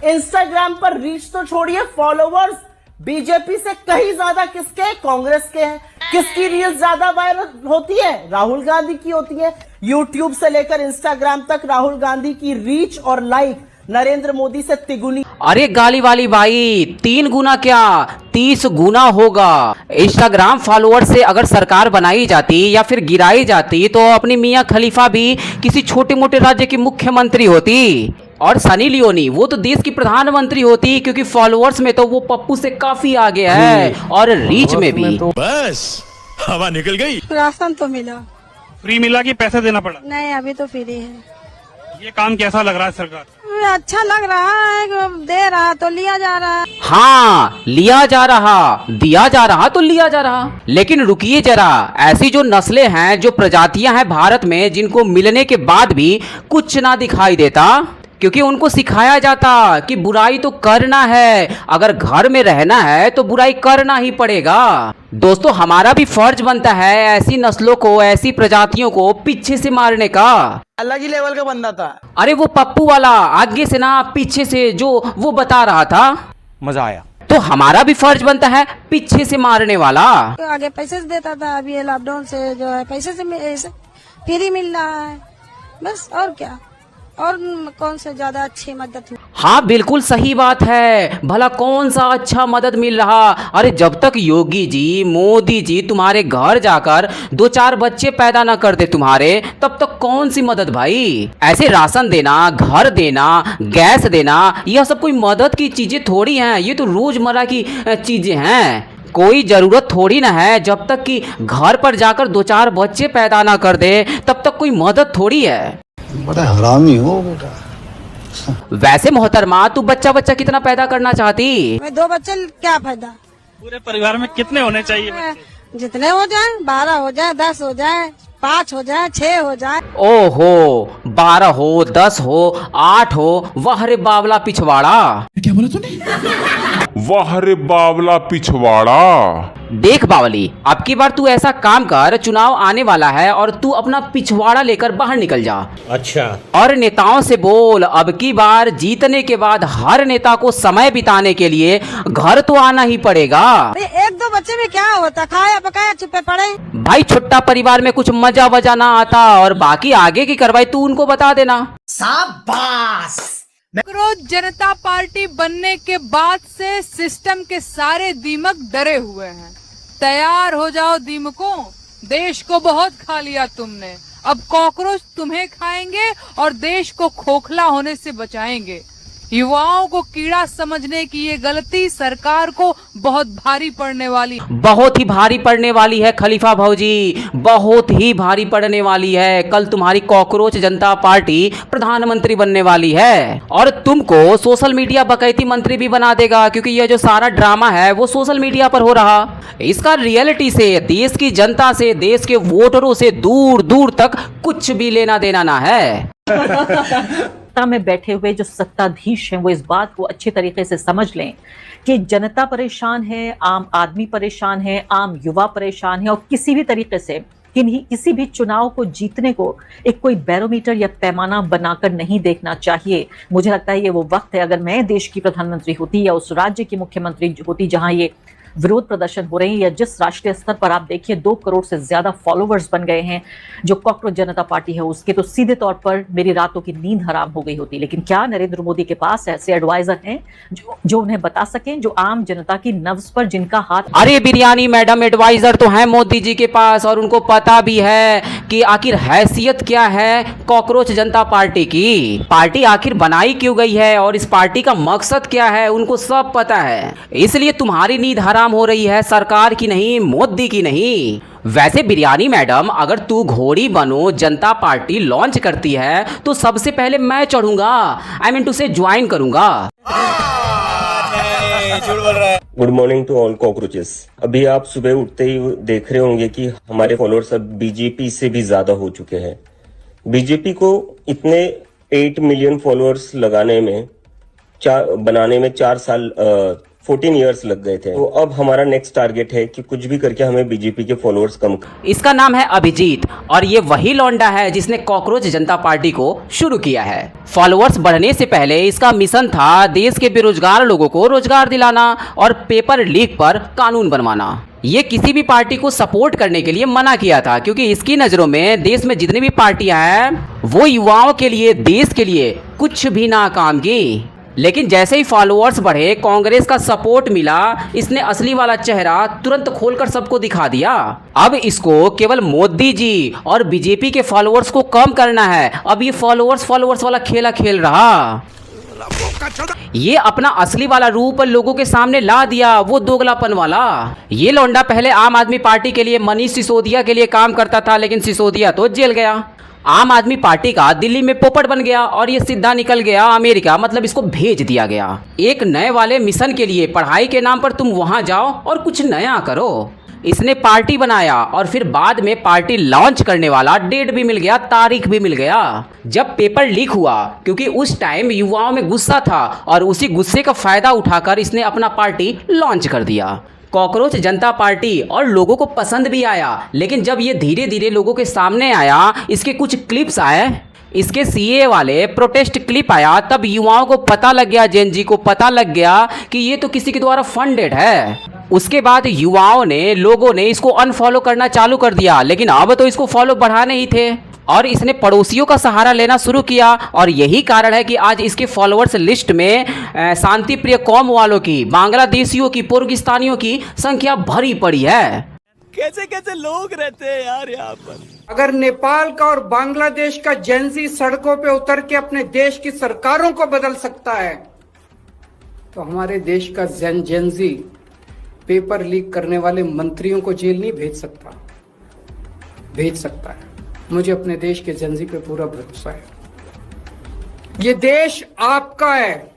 Instagram पर reach तो छोड़िए, फॉलोवर्स बीजेपी से कहीं ज्यादा किसके, कांग्रेस के हैं। किसकी रील्स ज्यादा वायरल होती है? राहुल गांधी की होती है। यूट्यूब से लेकर इंस्टाग्राम तक राहुल गांधी की रीच और लाइक नरेंद्र मोदी से तिगुनी। अरे गाली वाली भाई, 3 गुना क्या 30 गुना होगा। इंस्टाग्राम फॉलोअर से अगर सरकार बनाई जाती या फिर गिराई जाती तो अपनी मियां खलीफा भी किसी छोटे मोटे राज्य की मुख्यमंत्री होती, और सनी लियोनी वो तो देश की प्रधानमंत्री होती, क्योंकि फॉलोअर्स में तो वो पप्पू से काफी आगे है और रीच में भी। बस हवा निकल गई। राशन तो मिला। फ्री मिला कि पैसा देना पड़ा? नहीं, अभी तो फ्री है। ये काम कैसा लग रहा है सरकार? अच्छा लग रहा है, दे रहा तो लिया जा रहा है। हाँ, लिया जा रहा, दिया जा रहा तो लिया जा रहा। लेकिन रुकिए जरा, ऐसी जो नस्लें हैं, जो प्रजातियां हैं भारत में, जिनको मिलने के बाद भी कुछ ना दिखाई देता, क्योंकि उनको सिखाया जाता कि बुराई तो करना है, अगर घर में रहना है तो बुराई करना ही पड़ेगा। दोस्तों, हमारा भी फर्ज बनता है ऐसी नस्लों को, ऐसी प्रजातियों को पीछे से मारने का। अलग ही लेवल का बंदा था। अरे वो पप्पू वाला, आगे से ना पीछे से जो वो बता रहा था, मजा आया। तो हमारा भी फर्ज बनता है पीछे से मारने वाला। तो आगे पैसे से देता था, अभी लॉकडाउन से जो है पैसे से फ्री मिल रहा है, बस। और क्या, और कौन से ज्यादा अच्छी मदद हुई? हाँ, बिल्कुल सही बात है। भला कौन सा अच्छा मदद मिल रहा? अरे जब तक योगी जी, मोदी जी तुम्हारे घर जाकर 2-4 बच्चे पैदा ना कर दे तुम्हारे, तब तक कौन सी मदद भाई? ऐसे राशन देना, घर देना, गैस देना, यह सब कोई मदद की चीजें थोड़ी हैं, ये तो रोजमर्रा की चीजें हैं। कोई जरूरत थोड़ी ना है, जब तक कि घर पर जाकर 2-4 बच्चे पैदा ना कर दे तब तक कोई मदद थोड़ी है। बड़ा हरामी हो बेटा। वैसे मोहतरमा, तू बच्चा कितना पैदा करना चाहती? मैं 2 बच्चे, क्या फायदा? पूरे परिवार में कितने होने चाहिए बच्चे? जितने हो जाए, 12 हो जाए, 10 हो जाए, 5 हो जाए, 6 हो जाए। ओहो, 12 हो, 10 हो, 8 हो, वाह रे बावला पिछवाड़ा। क्या बोला तूने? वाह रे बावला पिछवाड़ा। देख बावली, अब की बार तू ऐसा काम कर, चुनाव आने वाला है और तू अपना पिछवाड़ा लेकर बाहर निकल जा। अच्छा। और नेताओं से बोल, अब की बार जीतने के बाद हर नेता को समय बिताने के लिए घर तो आना ही पड़ेगा। 1-2 बच्चे में क्या होता, खाया पकाया चुप्पे पड़े। भाई, छोटा परिवार में कुछ मजा वजा ना आता, और बाकी आगे की कार्रवाई तू उनको बता देना। शाबाश। कांग्रेस जनता पार्टी बनने के बाद से सिस्टम के सारे दीमक डरे हुए हैं। तैयार हो जाओ दीमकों, देश को बहुत खा लिया तुमने, अब कॉकरोच तुम्हें खाएंगे और देश को खोखला होने से बचाएंगे। युवाओं को कीड़ा समझने की ये गलती सरकार को बहुत भारी पड़ने वाली, बहुत ही भारी पड़ने वाली है खलीफा भौजी, बहुत ही भारी पड़ने वाली है। कल तुम्हारी कॉकरोच जनता पार्टी प्रधानमंत्री बनने वाली है, और तुमको सोशल मीडिया बकैती मंत्री भी बना देगा, क्योंकि यह जो सारा ड्रामा है वो सोशल मीडिया पर हो रहा। इसका रियलिटी से, देश की जनता से, देश के वोटरों से दूर दूर तक कुछ भी लेना देना ना है। सत्ता में बैठे हुए जो सत्ताधीश हैं वो इस बात को अच्छे तरीके से समझ लें कि जनता परेशान है, आम आदमी परेशान है, आम युवा परेशान है, और किसी भी तरीके से किसी भी चुनाव को जीतने को एक कोई बैरोमीटर या पैमाना बनाकर नहीं देखना चाहिए। मुझे लगता है ये वो वक्त है, अगर मैं देश की प्रधानमंत्री होती या उस राज्य की मुख्यमंत्री होती जहां ये विरोध प्रदर्शन हो रहे हैं, या जिस राष्ट्रीय स्तर पर आप देखिए 2 करोड़ से ज्यादा फॉलोवर्स बन गए हैं जो कॉकरोच जनता पार्टी है उसके, तो सीधे तौर पर मेरी रातों की नींद हराम हो गई होती। लेकिन क्या नरेंद्र मोदी के पास ऐसे एडवाइजर हैं जो उन्हें बता सकें, जो आम जनता की नब्ज पर जिनका हाथ। अरे बिरयानी मैडम, एडवाइजर तो हैं मोदी जी के पास, और उनको पता भी है कि आखिर हैसियत क्या है कॉकरोच जनता पार्टी की, पार्टी आखिर बनाई क्यों गई है और इस पार्टी का मकसद क्या है, उनको सब पता है। इसलिए तुम्हारी नींद हराम हो रही है, सरकार की नहीं, मोदी की नहीं। वैसे बिरयानी मैडम, अगर तू घोड़ी बनो जनता पार्टी लॉन्च करती है तो सबसे पहले मैं चढ़ूंगा, I mean to say join करूंगा। Good morning to all cockroaches. अभी आप सुबह उठते ही देख रहे होंगे कि हमारे फॉलोअर्स अब बीजेपी से भी ज्यादा हो चुके हैं। बीजेपी को इतने 8 मिलियन फॉलोअर्स बनाने में 4 साल 14 इयर्स लग गए थे। तो अब हमारा नेक्स्ट टारगेट है कि कुछ भी करके हमें बीजेपी के फॉलोअर्स कम इसका नाम है अभिजीत और ये वही लौंडा है जिसने कॉकरोच जनता पार्टी को शुरू किया है। फॉलोअर्स बढ़ने से पहले इसका मिशन था देश के बेरोजगार लोगों को रोजगार दिलाना और पेपर लीक पर कानून बनवाना। ये किसी भी पार्टी को सपोर्ट करने के लिए मना किया था क्योंकि इसकी नज़रों में देश में जितनी भी पार्टियां हैं वो युवाओं के लिए, देश के लिए कुछ भी ना काम की। लेकिन जैसे ही फॉलोअर्स बढ़े, कांग्रेस का सपोर्ट मिला, इसने असली वाला चेहरा तुरंत खोलकर सबको दिखा दिया। अब इसको केवल मोदी जी और बीजेपी के फॉलोअर्स को कम करना है। अब ये फॉलोअर्स वाला खेला खेल रहा। ये अपना असली वाला रूप लोगों के सामने ला दिया, वो दोगलापन वाला। ये लौंडा पहले आम आदमी पार्टी के लिए, मनीष सिसोदिया के लिए काम करता था, लेकिन सिसोदिया तो जेल गया। आम आदमी पार्टी का दिल्ली में पोपट बन गया और ये सीधा निकल गया अमेरिका, मतलब इसको भेज दिया गया। एक नए वाले मिशन के लिए पढ़ाई के नाम पर तुम वहां जाओ और कुछ नया करो। इसने पार्टी बनाया और फिर बाद में पार्टी लॉन्च करने वाला डेट भी मिल गया, तारीख भी मिल गया जब पेपर लीक हुआ, क्योंकि उस टाइम युवाओं में गुस्सा था और उसी गुस्से का फायदा उठाकर इसने अपना पार्टी लॉन्च कर दिया। कॉकरोच जनता पार्टी और लोगों को पसंद भी आया, लेकिन जब ये धीरे धीरे लोगों के सामने आया, इसके कुछ क्लिप्स आए, इसके सीए वाले प्रोटेस्ट क्लिप आया, तब युवाओं को पता लग गया, जेन जी को पता लग गया कि ये तो किसी के द्वारा फंडेड है। उसके बाद युवाओं ने, लोगों ने इसको अनफॉलो करना चालू कर दिया, लेकिन अब तो इसको फॉलो बढ़ाने ही थे और इसने पड़ोसियों का सहारा लेना शुरू किया। और यही कारण है कि आज इसके फॉलोअर्स लिस्ट में शांति प्रिय कौम वालों की, बांग्लादेशियों की, पुर्गिस्तानियों की संख्या भरी पड़ी है। कैसे कैसे लोग रहते हैं यार यहाँ पर। अगर नेपाल का और बांग्लादेश का जेंजी सड़कों पे उतर के अपने देश की सरकारों को बदल सकता है, तो हमारे देश का जेंजी पेपर लीक करने वाले मंत्रियों को जेल नहीं भेज सकता है। मुझे अपने देश के जेंजी पे पूरा भरोसा है। ये देश आपका है।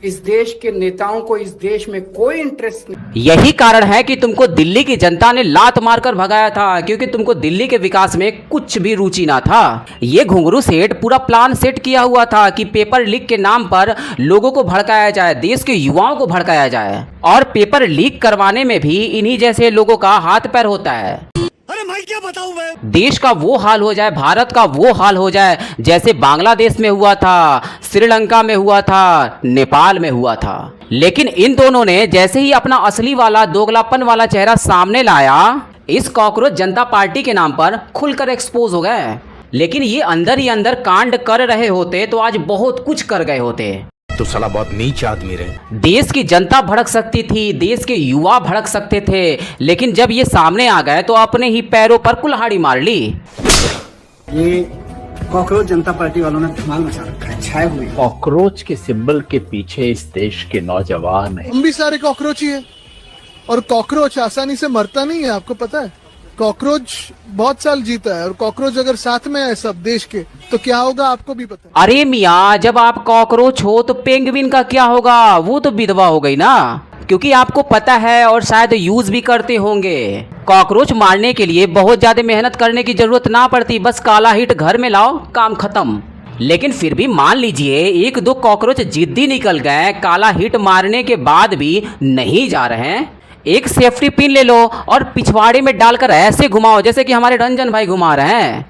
इस देश के नेताओं को इस देश में कोई इंटरेस्ट नहीं। यही कारण है कि तुमको दिल्ली की जनता ने लात मारकर भगाया था, क्योंकि तुमको दिल्ली के विकास में कुछ भी रुचि ना था। ये घुंघरू सेठ पूरा प्लान सेट किया हुआ था कि पेपर लीक के नाम पर लोगों को भड़काया जाए, देश के युवाओं को भड़काया जाए, और पेपर लीक करवाने में भी इन्हीं जैसे लोगों का हाथ पैर होता है। अरे भाई क्या बताऊं मैं। देश का वो हाल हो जाए, भारत का वो हाल हो जाए जैसे बांग्लादेश में हुआ था, श्रीलंका में हुआ था, नेपाल में हुआ था। लेकिन इन दोनों ने जैसे ही अपना असली वाला, दोगलापन वाला चेहरा सामने लाया, इस कॉकरोच जनता पार्टी के नाम पर खुलकर एक्सपोज हो गए। लेकिन ये अंदर ही अंदर कांड कर रहे होते तो आज बहुत कुछ कर गए होते। तो साला बहुत नीच आदमी रहे। देश की जनता भड़क सकती थी, देश के युवा भड़क सकते थे, लेकिन जब ये सामने आ गए तो अपने ही पैरों पर कुल्हाड़ी मार ली। ये कॉकरोच जनता पार्टी वालों ने धमाल मचा रखा है, छाए हुए। कॉकरोच के सिंबल के पीछे इस देश के नौजवान हैं। हम भी सारे कॉकरोच ही हैं, और कॉकरोच आसानी से मरता नहीं है, आपको पता है। कॉकरोच बहुत साल जीता है, और कॉकरोच अगर साथ में है सब देश के तो क्या होगा आपको भी पता है। अरे मियाँ, जब आप कॉकरोच हो तो पेंगुइन का क्या होगा? वो तो विधवा हो गई ना, क्योंकि आपको पता है और शायद यूज भी करते होंगे। कॉकरोच मारने के लिए बहुत ज्यादा मेहनत करने की जरूरत ना पड़ती, बस काला हिट घर में लाओ, काम खत्म। लेकिन फिर भी मान लीजिए एक दो कॉकरोच जिद्दी निकल गए, काला हिट मारने के बाद भी नहीं जा रहे हैं, एक सेफ्टी पिन ले लो और पिछवाड़े में डालकर ऐसे घुमाओ जैसे कि हमारे रंजन भाई घुमा रहे हैं।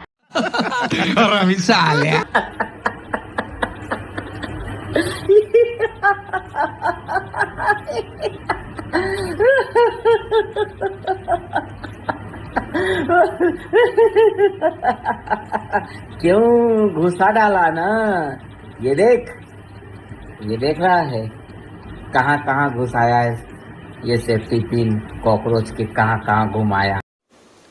क्यों घुसा डाला ना? ये देख रहा है कहाँ कहाँ घुसाया है ये सेफ्टी पिन, कॉकरोच के कहाँ कहाँ घुमाया।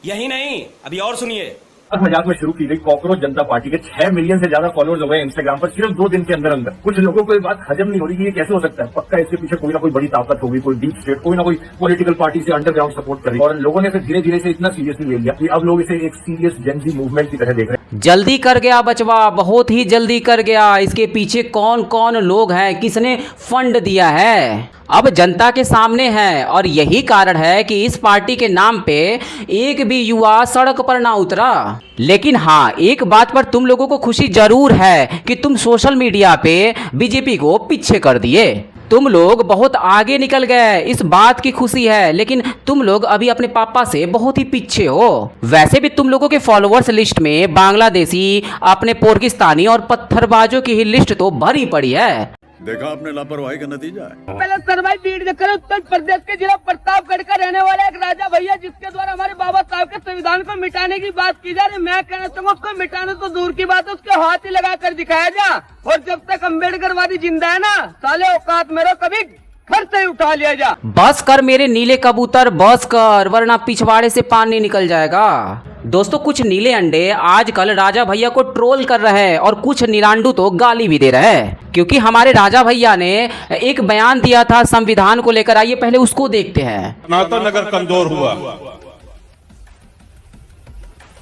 यही नहीं, अभी और सुनिए। मजाक में शुरू की गई कॉकरोच जनता पार्टी के 6 मिलियन से ज्यादा फॉलोअर्स हो गए इंस्टाग्राम पर सिर्फ 2 दिन के अंदर अंदर। कुछ लोगों को ये बात हजम नहीं हो रही कि ये कैसे हो सकता है। पक्का इसके पीछे कोई ना कोई बड़ी ताकत होगी, कोई डीप स्टेट, कोई ना कोई पॉलिटिकल पार्टी से अंडरग्राउंड सपोर्ट कर रही है, और लोगों ने इसे धीरे धीरे से इतना सीरियसली ले लिया कि अब लोग इसे एक सीरियस जेनजी मूवमेंट की तरह देख रहे हैं। जल्दी कर गया बचवा, बहुत ही जल्दी कर गया। इसके पीछे कौन कौन लोग हैं, किसने फंड दिया है, अब जनता के सामने है। और यही कारण है कि इस पार्टी के नाम पे एक भी युवा सड़क पर ना उतरा। लेकिन हाँ, एक बात पर तुम लोगों को खुशी जरूर है कि तुम सोशल मीडिया पे बीजेपी को पीछे कर दिए। तुम लोग बहुत आगे निकल गए, इस बात की खुशी है, लेकिन तुम लोग अभी अपने पापा से बहुत ही पीछे हो। वैसे भी तुम लोगों के फॉलोअर्स लिस्ट में बांग्लादेशी, अपने पाकिस्तानी और पत्थरबाजों की ही लिस्ट तो भरी पड़ी है। देखा आपने लापरवाही का नतीजा है। पहले सरवाई बीट देखकर उत्तर प्रदेश के जिला प्रतापगढ़ का रहने वाला एक राजा भैया, जिसके द्वारा हमारे बाबा साहब के संविधान को मिटाने की बात की जा रही। मैं कहना चाहूँगा उसको मिटाने तो दूर की बात है, उसके हाथ ही लगा कर दिखाया जा। और जब तक अम्बेडकरवादी जिंदा है ना, साले औकात मेरा कभी घर से उठा लिया जा। बस कर मेरे नीले कबूतर, बस कर, वरना पिछवाड़े से पानी निकल जाएगा। दोस्तों, कुछ नीले अंडे आजकल राजा भैया को ट्रोल कर रहे हैं और कुछ निरांडू तो गाली भी दे रहे हैं, क्योंकि हमारे राजा भैया ने एक बयान दिया था संविधान को लेकर। आइए पहले उसको देखते हैं। सनातन अगर कमजोर हुआ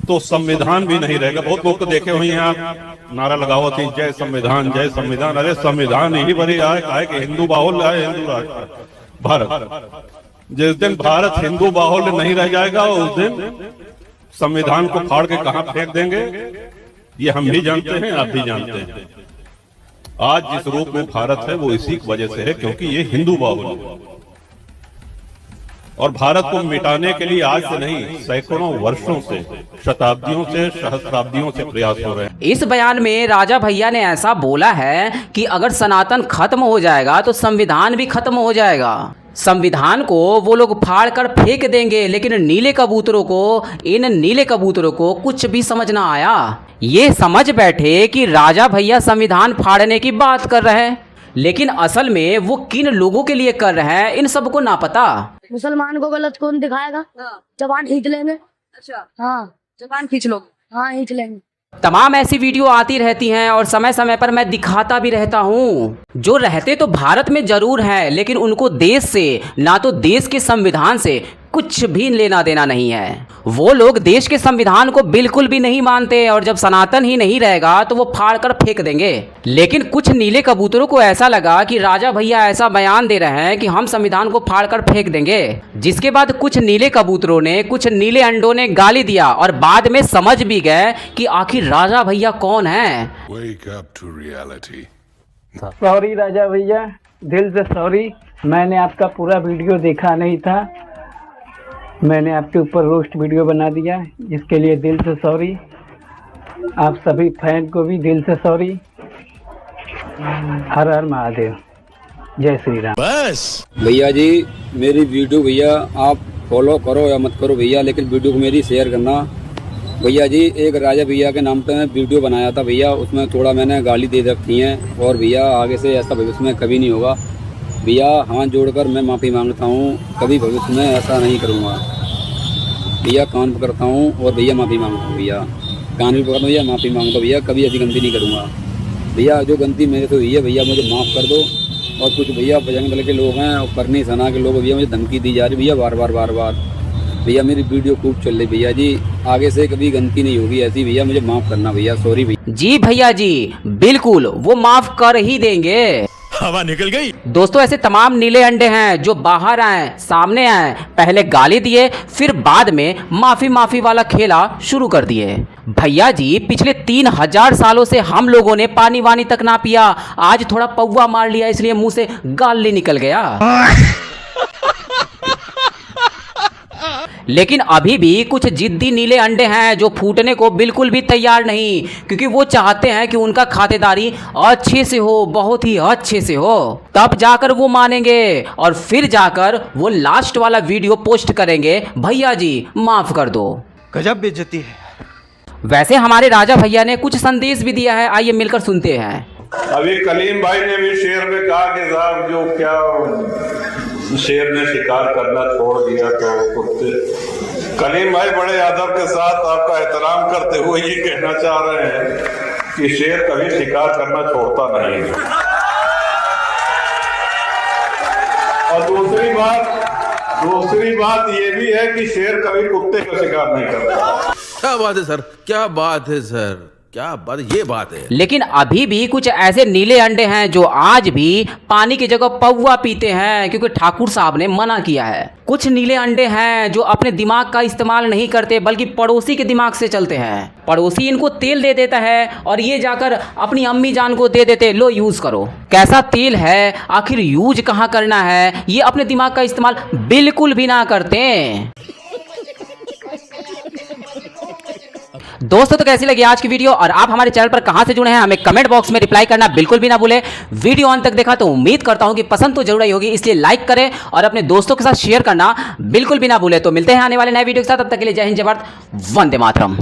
तो संविधान भी नहीं रहेगा। बहुत लोग को देखे हुए हैं आप, नारा लगाओ थी जय संविधान जय संविधान। अरे संविधान ही बनी आए कि हिंदू बाहुल्य है, हिंदू राष्ट्र भारत। जिस दिन भारत हिंदू बाहुल्य नहीं रह जाएगा, उस दिन संविधान को फाड़ के कहां फेंक देंगे, ये हम भी जानते हैं, आप भी जानते हैं। आज जिस रूप में भारत है वो इसी की वजह से है, क्योंकि ये हिंदू बाहुल्य। और भारत को मिटाने के लिए आज से नहीं, सैकड़ों वर्षों से, शताब्दियों से, सहस्राब्दियों से प्रयास हो रहे हैं। इस बयान में राजा भैया ने ऐसा बोला है कि अगर सनातन खत्म हो जाएगा तो संविधान भी खत्म हो जाएगा। संविधान को वो लोग फाड़ कर फेंक देंगे, लेकिन इन नीले कबूतरों को कुछ भी समझ ना आया। ये समझ बैठे कि राजा भैया संविधान फाड़ने की बात कर रहे हैं, लेकिन असल में वो किन लोगों के लिए कर रहे हैं इन सबको ना पता। मुसलमान को गलत कौन दिखाएगा? जबान खींच लेंगे। अच्छा, हाँ, जबान खींच लो। हाँ, खींच लेंगे। तमाम ऐसी वीडियो आती रहती हैं और समय समय पर मैं दिखाता भी रहता हूँ। जो रहते तो भारत में जरूर हैं, लेकिन उनको देश से, ना तो देश के संविधान से कुछ भी लेना देना नहीं है। वो लोग देश के संविधान को बिल्कुल भी नहीं मानते, और जब सनातन ही नहीं रहेगा तो वो फाड़ कर फेंक देंगे। लेकिन कुछ नीले कबूतरों को ऐसा लगा कि राजा भैया ऐसा बयान दे रहे हैं कि हम संविधान को फाड़ कर फेंक देंगे, जिसके बाद कुछ नीले कबूतरों ने, कुछ नीले अंडों ने गाली दिया और बाद में समझ भी गए कि आखिर राजा भैया कौन है। सॉरी राजा भैया, दिल से सॉरी। मैंने आपका पूरा वीडियो देखा नहीं था, मैंने आपके ऊपर रोस्ट वीडियो बना दिया, इसके लिए दिल से सॉरी। आप सभी फैन को भी दिल से सॉरी। हर हर महादेव, जय श्री राम। बस भैया जी, मेरी वीडियो भैया आप फॉलो करो या मत करो भैया, लेकिन वीडियो को मेरी शेयर करना भैया जी। एक राजा भैया के नाम पे मैं वीडियो बनाया था भैया, उसमें थोड़ा मैंने गाली दे रखी है, और भैया आगे से ऐसा भविष्य में कभी नहीं होगा भैया। हाथ जोड़कर मैं माफ़ी मांगता हूँ, कभी भविष्य में ऐसा नहीं करूँगा भैया। कान पकड़ता हूँ और भैया माफ़ी मांगता हूँ भैया। कान भी पकड़ता भैया, माफ़ी मांगता भैया, कभी ऐसी गलती नहीं करूँगा भैया। जो गलती मेरे से हुई है भैया, मुझे माफ़ कर दो। और कुछ भैया बजरंग दल के लोग हैं और करनी सना के लोग भैया, मुझे धमकी दी जा रही भैया बार बार भैया। मेरी वीडियो खूब चल रही भैया जी, आगे से कभी गलती नहीं होगी ऐसी भैया, मुझे माफ़ करना भैया, सॉरी भैया। जी भैया जी, बिल्कुल वो माफ कर ही देंगे। हवा निकल गई। दोस्तों, ऐसे तमाम नीले अंडे हैं जो बाहर आए, सामने आए, पहले गाली दिए, फिर बाद में माफी वाला खेला शुरू कर दिए। भैया जी, पिछले 3000 सालों से हम लोगों ने पानी वानी तक ना पिया, आज थोड़ा पौवा मार लिया इसलिए मुंह से गाली निकल गया। लेकिन अभी भी कुछ जिद्दी नीले अंडे हैं जो फूटने को बिल्कुल भी तैयार नहीं, क्योंकि वो चाहते हैं कि उनका खातेदारी अच्छे से हो, बहुत ही अच्छे से हो, तब जाकर वो मानेंगे और फिर जाकर वो लास्ट वाला वीडियो पोस्ट करेंगे, भैया जी माफ कर दो। गजब बेइज्जती है। वैसे हमारे राजा भैया ने कुछ संदेश भी दिया है, आइए मिलकर सुनते हैं। अभी कलीम भाई ने भी शेर में कहा कि साहब जो क्या शेर ने शिकार करना छोड़ दिया, तो कुत्ते। कलीम भाई बड़े आदर के साथ आपका एहतराम करते हुए ये कहना चाह रहे हैं कि शेर कभी शिकार करना छोड़ता नहीं। और दूसरी बात ये भी है कि शेर कभी कुत्ते का शिकार नहीं करता। क्या बात है सर, क्या बात है सर। क्या बात, ये बात है। लेकिन अभी भी कुछ ऐसे नीले अंडे हैं जो आज भी पानी की जगह पौवा पीते हैं, क्योंकि ठाकुर साहब ने मना किया है। कुछ नीले अंडे हैं जो अपने दिमाग का इस्तेमाल नहीं करते बल्कि पड़ोसी के दिमाग से चलते हैं। पड़ोसी इनको तेल दे देता है और ये जाकर अपनी अम्मी जान को दे देते, लो यूज करो। कैसा तेल है, आखिर यूज कहाँ करना है, ये अपने दिमाग का इस्तेमाल बिल्कुल भी ना करते। दोस्तों तो कैसी लगी आज की वीडियो और आप हमारे चैनल पर कहां से जुड़े हैं, हमें कमेंट बॉक्स में रिप्लाई करना बिल्कुल भी ना भूले। वीडियो अंत तक देखा तो उम्मीद करता हूं कि पसंद तो जरूर आई होगी, इसलिए लाइक करें और अपने दोस्तों के साथ शेयर करना बिल्कुल भी ना भूले। तो मिलते हैं आने वाले नए वीडियो के साथ, तब तक के लिए जय हिंद, जय भारत, वंदे मातरम।